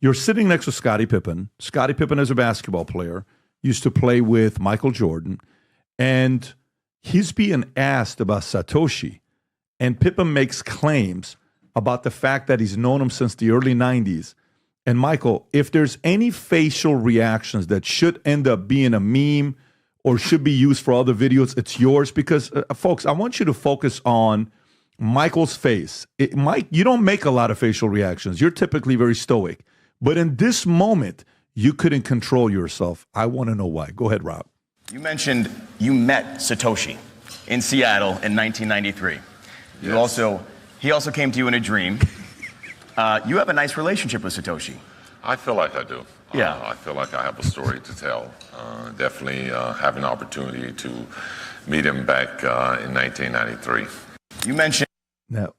You're sitting next to Scottie Pippen. Scottie Pippen, as a basketball player, used to play with Michael Jordan. And he's being asked about Satoshi. And Pippen makes claims about the fact that he's known him since the early 90s. And Michael, if there's any facial reactions that should end up being a meme or should be used for other videos, it's yours. Because, folks, I want you to focus on Michael's face. Mike, you don't make a lot of facial reactions. You're typically very stoic. But in this moment, you couldn't control yourself. I want to know why. Go ahead, Rob. You mentioned you met Satoshi in Seattle in 1993. Yes. He also came to you in a dream. You have a nice relationship with Satoshi. I feel like I do. Yeah. I feel like I have a story to tell. Definitely have an opportunity to meet him back in 1993. You mentioned... Now,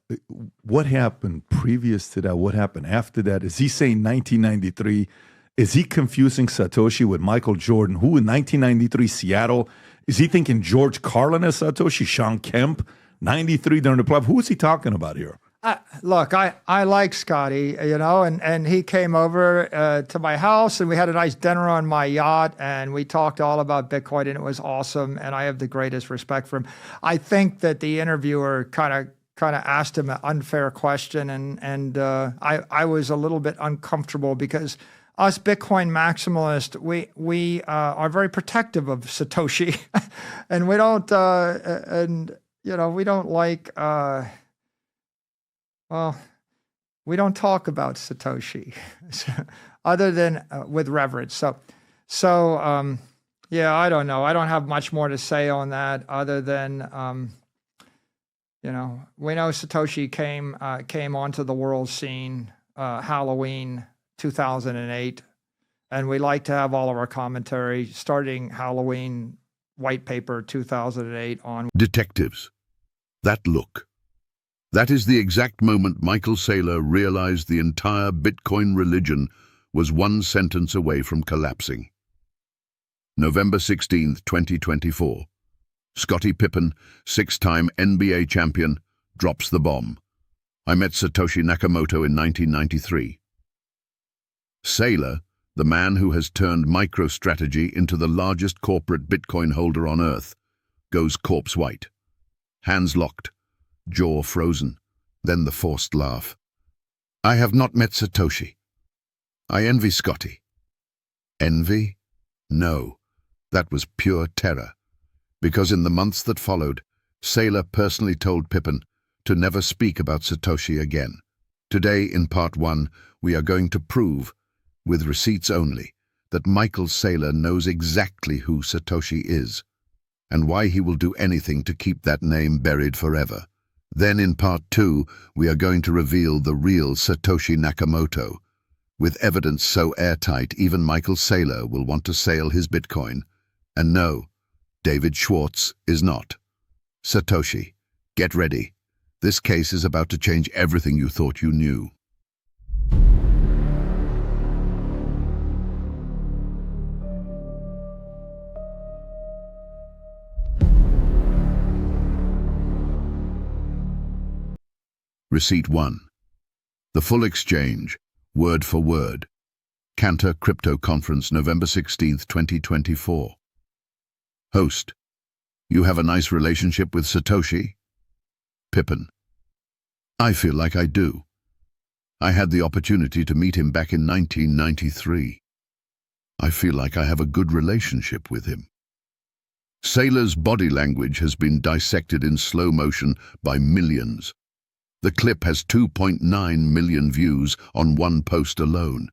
what happened previous to that? What happened after that? Is he saying 1993? Is he confusing Satoshi with Michael Jordan, who in 1993 Seattle? Is he thinking George Carlin as Satoshi, Sean Kemp, 93 during the playoff? Who is he talking about here? Look, I like Scottie, and he came over to my house, and we had a nice dinner on my yacht, and we talked all about Bitcoin, and it was awesome, and I have the greatest respect for him. I think that the interviewer kind of asked him an unfair question, and I was a little bit uncomfortable because us Bitcoin maximalists, we are very protective of Satoshi, and we don't we don't like. Well, we don't talk about Satoshi other than with reverence. So yeah, I don't know. I don't have much more to say on that other than, we know Satoshi came onto the world scene Halloween 2008, and we like to have all of our commentary starting Halloween white paper 2008 on. Detectives. That look. That is the exact moment Michael Saylor realized the entire Bitcoin religion was one sentence away from collapsing. November 16, 2024. Scottie Pippen, 6-time NBA champion, drops the bomb. I met Satoshi Nakamoto in 1993. Saylor, the man who has turned MicroStrategy into the largest corporate Bitcoin holder on Earth, goes corpse white. Hands locked. Jaw frozen, then the forced laugh. I have not met Satoshi. I envy Scottie. Envy? No, that was pure terror. Because in the months that followed, Saylor personally told Pippen to never speak about Satoshi again. Today, in part 1, we are going to prove, with receipts only, that Michael Saylor knows exactly who Satoshi is, and why he will do anything to keep that name buried forever. Then in part 2, we are going to reveal the real Satoshi Nakamoto. With evidence so airtight, even Michael Saylor will want to sail his Bitcoin. And no, David Schwartz is not. Satoshi, get ready. This case is about to change everything you thought you knew. Receipt 1. The full exchange, word for word. Cantor Crypto Conference, November 16, 2024. Host. You have a nice relationship with Satoshi? Pippen. I feel like I do. I had the opportunity to meet him back in 1993. I feel like I have a good relationship with him. Saylor's body language has been dissected in slow motion by millions. The clip has 2.9 million views on one post alone.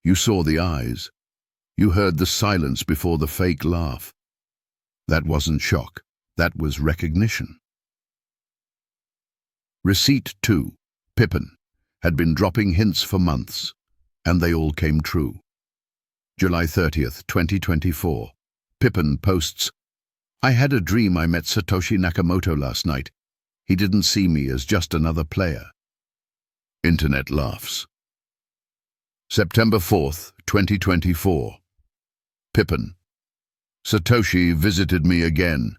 You saw the eyes. You heard the silence before the fake laugh. That wasn't shock. That was recognition. Receipt 2. Pippen had been dropping hints for months, and they all came true. July 30th, 2024. Pippen posts, I had a dream I met Satoshi Nakamoto last night. He didn't see me as just another player. Internet laughs. September 4th, 2024. Pippen. Satoshi visited me again.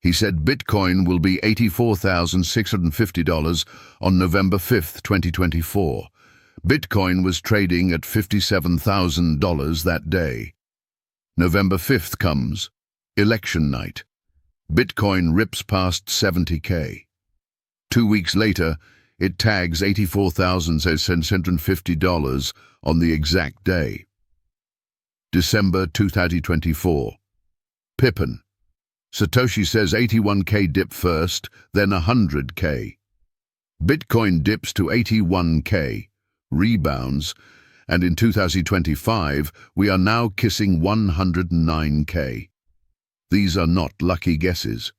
He said Bitcoin will be $84,650 on November 5th, 2024. Bitcoin was trading at $57,000 that day. November 5th comes, election night. Bitcoin rips past 70K. 2 weeks later, it tags $84,650 on the exact day. December 2024. Pippen. Satoshi says 81K dip first, then 100K. Bitcoin dips to 81K, rebounds, and in 2025, we are now kissing 109K. These are not lucky guesses.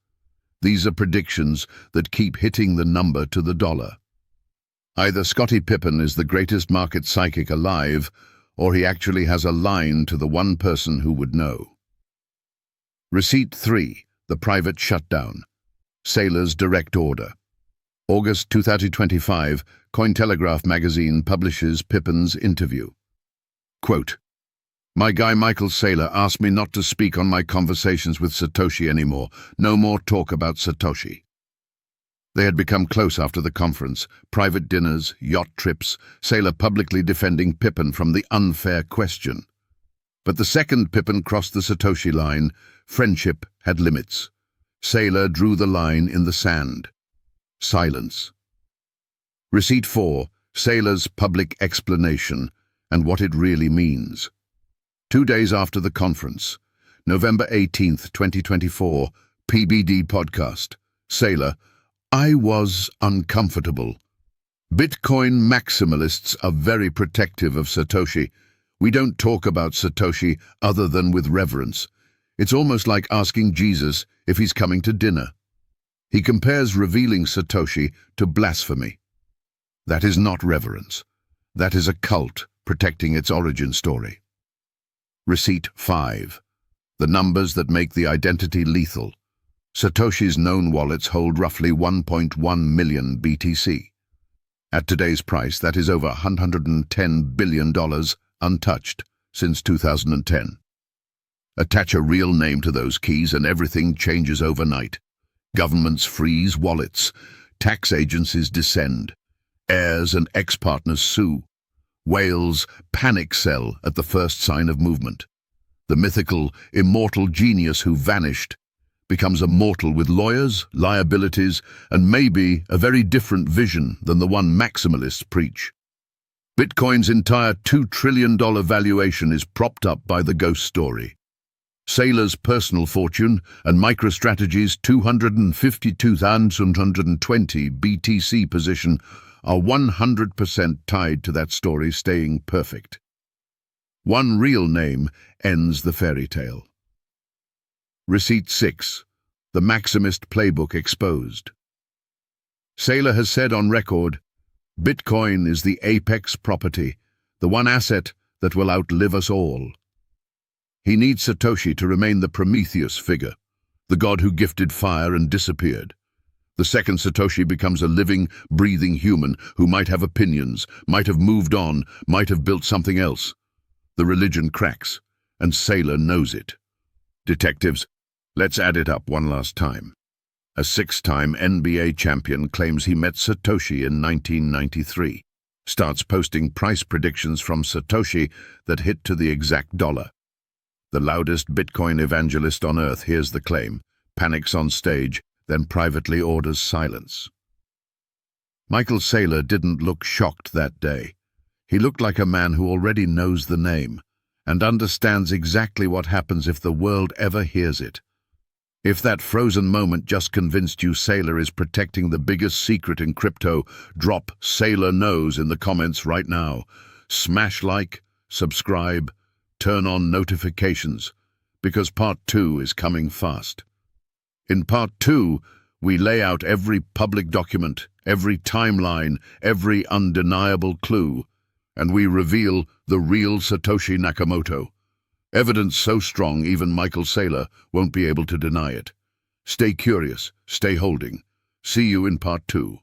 These are predictions that keep hitting the number to the dollar. Either Scottie Pippen is the greatest market psychic alive, or he actually has a line to the one person who would know. Receipt 3, the private shutdown. Saylor's direct order. August 2025, Cointelegraph magazine publishes Pippen's interview. Quote, "My guy Michael Saylor asked me not to speak on my conversations with Satoshi anymore. No more talk about Satoshi." They had become close after the conference, private dinners, yacht trips, Saylor publicly defending Pippen from the unfair question. But the second Pippen crossed the Satoshi line, friendship had limits. Saylor drew the line in the sand. Silence. Receipt 4, Saylor's public explanation and what it really means. 2 days after the conference, November 18th, 2024, PBD podcast. Saylor, "I was uncomfortable. Bitcoin maximalists are very protective of Satoshi. We don't talk about Satoshi other than with reverence. It's almost like asking Jesus if he's coming to dinner." He compares revealing Satoshi to blasphemy. That is not reverence. That is a cult protecting its origin story. Receipt 5. The numbers that make the identity lethal. Satoshi's known wallets hold roughly 1.1 million BTC. At today's price, that is over $110 billion untouched since 2010. Attach a real name to those keys and everything changes overnight. Governments freeze wallets. Tax agencies descend. Heirs and ex-partners sue. Whales panic sell at the first sign of movement. The mythical, immortal genius who vanished becomes immortal with lawyers, liabilities, and maybe a very different vision than the one maximalists preach. Bitcoin's entire $2 trillion valuation is propped up by the ghost story. Saylor's personal fortune and MicroStrategy's 252,120 BTC position are 100% tied to that story staying perfect. One real name ends the fairy tale. Receipt 6. The Maximist Playbook exposed. Saylor has said on record, "Bitcoin is the apex property, the one asset that will outlive us all." He needs Satoshi to remain the Prometheus figure, the god who gifted fire and disappeared. The second Satoshi becomes a living, breathing human who might have opinions, might have moved on, might have built something else. The religion cracks, and Saylor knows it. Detectives, let's add it up one last time. A 6-time NBA champion claims he met Satoshi in 1993, starts posting price predictions from Satoshi that hit to the exact dollar. The loudest Bitcoin evangelist on earth hears the claim, panics on stage, then privately orders silence. Michael Saylor didn't look shocked that day. He looked like a man who already knows the name and understands exactly what happens if the world ever hears it. If that frozen moment just convinced you Saylor is protecting the biggest secret in crypto, drop "Saylor knows" in the comments right now. Smash like, subscribe, turn on notifications, because part 2 is coming fast. In part 2, we lay out every public document, every timeline, every undeniable clue, and we reveal the real Satoshi Nakamoto. Evidence so strong even Michael Saylor won't be able to deny it. Stay curious, stay holding. See you in part 2.